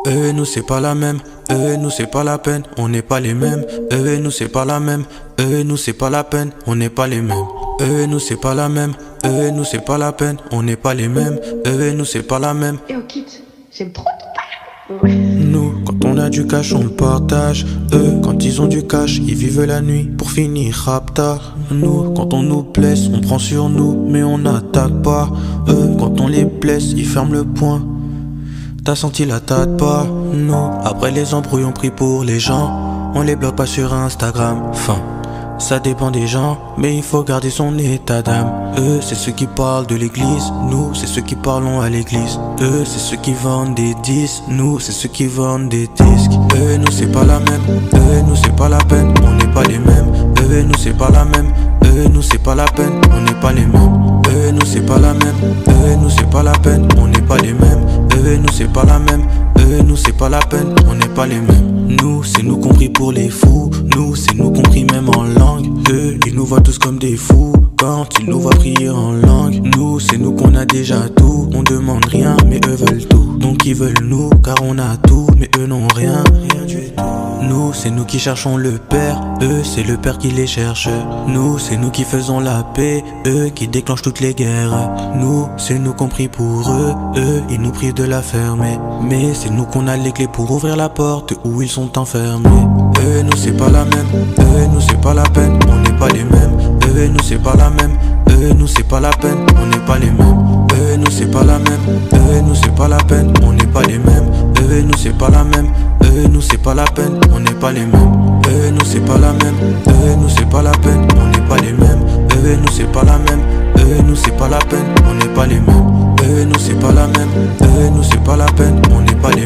Eux et nous c'est pas la même, eux et nous c'est pas la peine, on n'est pas les mêmes. Eux et nous c'est pas la même, eux et nous c'est pas la peine, on n'est pas les mêmes. Eux et nous c'est pas la même, eux et nous c'est pas la peine, on n'est pas les mêmes. Eux et nous c'est pas la même. Et au kit, j'aime trop ton père. Nous, quand on a du cash, on le partage. Eux, quand ils ont du cash, ils vivent la nuit pour finir rapta. Nous, quand on nous blesse, on prend sur nous, mais on n'attaque pas. Eux, quand on les blesse, ils ferment le poing. T'as senti la tâte pas? Nous, après les embrouilles, on prie pour les gens. On les bloque pas sur Instagram. Enfin, ça dépend des gens, mais il faut garder son état d'âme. Eux, c'est ceux qui parlent de l'église. Nous, c'est ceux qui parlons à l'église. Eux, c'est ceux qui vendent des disques. Nous, c'est ceux qui vendent des disques. Eux et nous, c'est pas la même. Eux et nous, c'est pas la peine. On n'est pas les mêmes. Eux et nous, c'est pas la même. Eux et nous, c'est pas la peine. On n'est pas les mêmes. Eux et nous, c'est pas la même. Eux et nous, c'est pas la peine. On n'est pas les mêmes. Eux et nous, c'est pas la même. Eux et nous, c'est pas la peine. On n'est pas les mêmes. Nous, c'est nous compris pour les fous. Nous, c'est nous compris même en langue. Eux, ils nous voient tous comme des fous quand ils nous voient prier en langue. Nous, c'est nous qu'on a déjà tout. On demande rien, mais eux veulent tout. Donc ils veulent nous, car on a tout, mais eux n'ont rien, rien du tout. Nous, c'est nous qui cherchons le Père. Eux, c'est le Père qui les cherche. Nous, c'est nous qui faisons la paix. Eux, qui déclenchent toutes les guerres. Nous, c'est nous compris pour eux. Eux, ils nous prient de la fermer. Mais c'est nous qu'on a les clés pour ouvrir la porte où ils sont enfermés. Eux et nous, c'est pas la même. Eux et nous, c'est pas la peine. On n'est pas les mêmes. Eux et nous, c'est pas la même. Eux et nous, c'est pas la peine. On n'est pas les mêmes. Eux et nous, c'est pas la même. Eux et nous, c'est pas la peine. On n'est pas les mêmes. Eux et nous, c'est pas la même. Eux et nous, c'est pas la peine. On n'est pas les mêmes. Eux et nous, c'est pas la même. Eux et nous, c'est pas la peine. On n'est pas les mêmes. Eux et nous, c'est pas la même. Eux et nous, c'est pas la peine. On n'est pas les mêmes. Eux et nous, c'est pas la même. Eux et nous, c'est pas la peine. On n'est pas les mêmes.